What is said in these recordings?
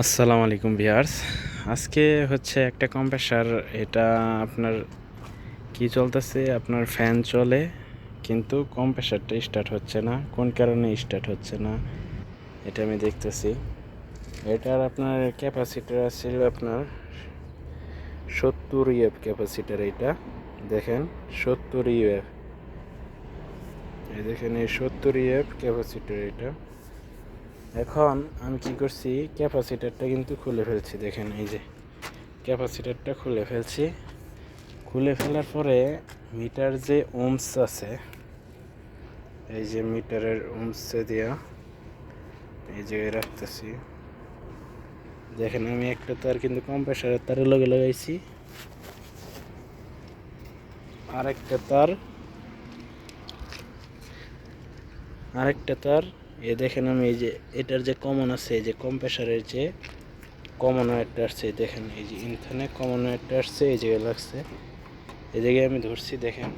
আসসালামু আলাইকুম ভিউয়ার্স। আজকে হচ্ছে একটা কম্প্রেসার, এটা আপনার কি চলতেছে, আপনার ফ্যান চলে কিন্তু কম্প্রেসারটা স্টার্ট হচ্ছে না। কোন কারণে স্টার্ট হচ্ছে না এটা আমি দেখতেছি। এটার আপনার ক্যাপাসিটার আছে আপনার 70 ইউএফ ক্যাপাসিটার। এটা দেখেন 70 ইউএফ, এই দেখেন এই 70 ইউএফ ক্যাপাসিটার এটা। এখন আমি কি করছি, ক্যাপাসিটারটা কিন্তু খুলে ফেলছি। দেখেন এই যে ক্যাপাসিটারটা খুলে ফেলছি। খুলে ফেলার পরে মিটার যে ওমস আছে, এই যে মিটারের ওমসে দিয়া এই জায়গায় রাখতেছি। দেখেন আমি একটা তার কিন্তু কম্প্রেসারের তারে লগে লাগাইছি, আরেকটা তার এ দেখেন আমি এই যে এটার যে কমন আছে, এই যে কম্প্রেসারের যে কমন ওয়্যারটা আসছে, দেখেন এই যে ইনখানে কমন ওয়্যারটা আসছে, এই জায়গায় লাগছে। এই জায়গায় আমি ধরছি, দেখেন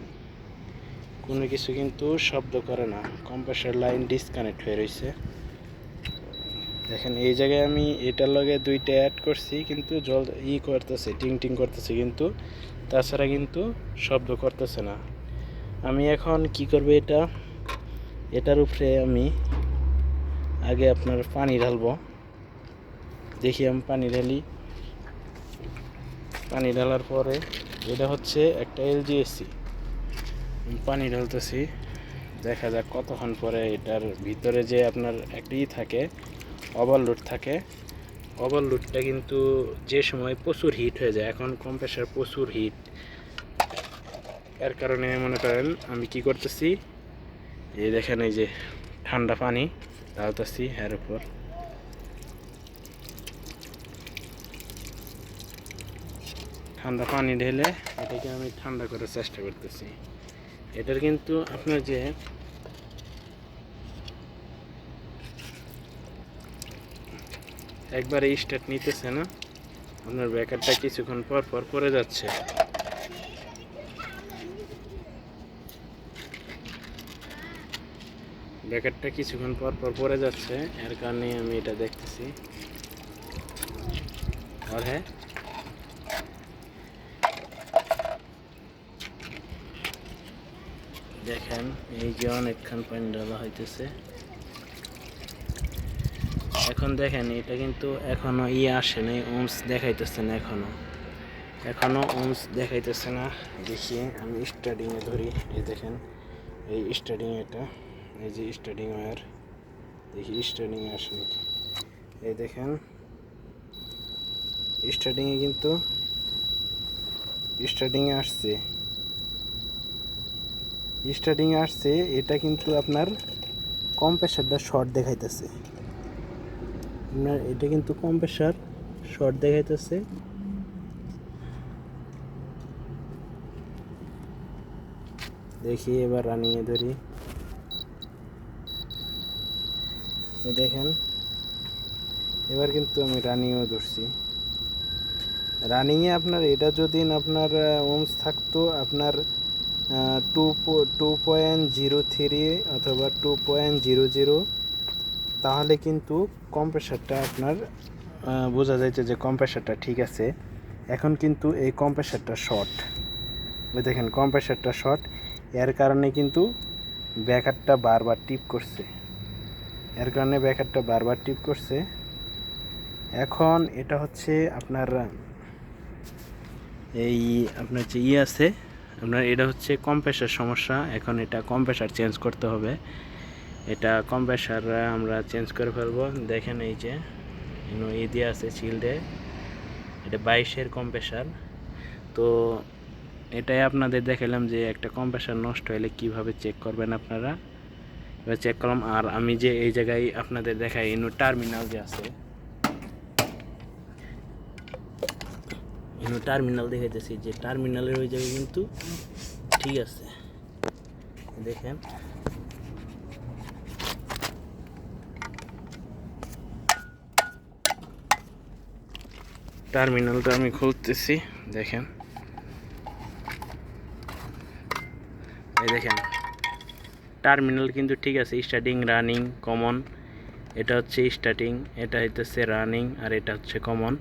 কোনো কিছু কিন্তু শব্দ করে না, কম্প্রেসার লাইন ডিসকানেক্ট হয়ে রয়েছে। দেখেন এই জায়গায় আমি এটার লগে দুইটা অ্যাড করছি, কিন্তু জল করতেছে, টিং টিং করতেছে, কিন্তু তাছাড়া কিন্তু শব্দ করতেছে না। আমি এখন কি করব, এটার উপরে আমি আগে আপনার পানি ঢালবো। দেখি আমি পানি ঢালার পরে এটা হচ্ছে একটা এলজিএসি, পানি ঢালতেছি। দেখা যাক কতক্ষণ পরে এটার ভিতরে যে আপনার একটি থাকে, ওভারলোড থাকে, ওভারলোডটা কিন্তু যে সময় প্রচুর হিট হয়ে যায়। এখন কম্প্রেসার প্রচুর হিট, এর কারণে মনে করেন আমি কি করতেছি, এই দেখেন এই যে ঠান্ডা পানি ঢালতেছি এর উপর। ঠান্ডা পানি ঢেলে এটাকে আমি ঠান্ডা করার চেষ্টা করতেছি। এটার কিন্তু আপনার যে একবারে স্টার্ট নিতেছে না, আপনার ব্যাকারটা কিছুক্ষণ পর পর পড়ে যাচ্ছে। ব্যাকারটা কিছুক্ষণ পর পর পড়ে যাচ্ছে, এর কারণে আমি এটা দেখতেছি। আর হ্যাঁ, দেখেন এই যে অনেকক্ষণ পানি ঢালা হইতেছে। এখন দেখেন এটা কিন্তু এখনো আসে নাই, ওমস দেখাইতেছে না, এখনো ওমস দেখাইতেছে না। দেখি আমি স্টার্টিংয়ে ধরি, এই দেখেন এই স্টার্টিং, এটা এই যে স্টার্টিং ওয়্যার, দেখি স্টার্টিংয়ে আসে নাকি। এই দেখেন স্টার্টিংয়ে কিন্তু স্টার্টিংয়ে আসছে। এটা কিন্তু আপনার কম্প্রেসারটা শর্ট দেখাইতেছে, আপনার এটা কিন্তু কম্প্রেসার শর্ট দেখাইতেছে। দেখি এবার রানিংয়ে ধরি, দেখেন এবার কিন্তু আমি রানিংও ধরছি। রানিংয়ে আপনার এটা যদি আপনার ওমস থাকতো আপনার 2.03 অথবা 2.00, তাহলে কিন্তু কম্প্রেসারটা আপনার বোঝা যাইতে যে কম্প্রেসারটা ঠিক আছে। এখন কিন্তু এই কম্প্রেসারটা শর্ট, দেখেন কম্প্রেসারটা শর্ট, এর কারণে কিন্তু ব্যাকারটা বারবার টিপ করছে। এখন এটা হচ্ছে আপনার এই আপনার যে আছে আপনার, এটা হচ্ছে কম্প্রেসার সমস্যা। এখন এটা কম্প্রেসার চেঞ্জ করতে হবে, এটা কম্প্রেসার আমরা চেঞ্জ করে ফেলবো। দেখেন এই যে দিয়ে আছে শিল্ডে, এটা 22-এর কম্প্রেসার। তো এটাই আপনাদের দেখালাম যে একটা কম্প্রেসার নষ্ট হলে কিভাবে চেক করবেন আপনারা, এবার চেক করলাম। আর আমি যে এই জায়গায় আপনাদের দেখাই টার্মিনাল যে আছে, টার্মিনাল দেখাইতেছি, যে টার্মিনালের ওই জায়গায় কিন্তু ঠিক আছে। দেখেন টার্মিনালটা আমি খুলতেছি, দেখেন এই দেখেন টার্মিনাল কিন্তু ঠিক আছে, স্টার্টিং, রানিং, কমন এটা হচ্ছে স্টার্টিং, এটা হইতেছে রানিং, আর এটা হচ্ছে কমন।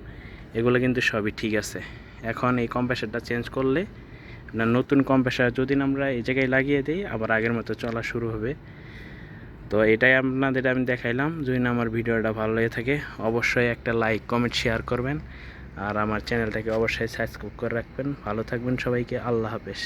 এগুলো কিন্তু সবই ঠিক আছে। এখন এই কম্প্রেসারটা চেঞ্জ করলে না, নতুন কম্প্রেসার যদি আমরা এই জায়গায় লাগিয়ে দিই আবার আগের মতো চলা শুরু হবে। তো এটাই আপনাদের আমি দেখাইলাম। যদি না আমার ভিডিওটা ভালো লেগে থাকে অবশ্যই একটা লাইক কমেন্ট শেয়ার করবেন, আর আমার চ্যানেলটাকে অবশ্যই সাবস্ক্রাইব করে রাখবেন। ভালো থাকবেন সবাইকে, আল্লাহ হাফেজ।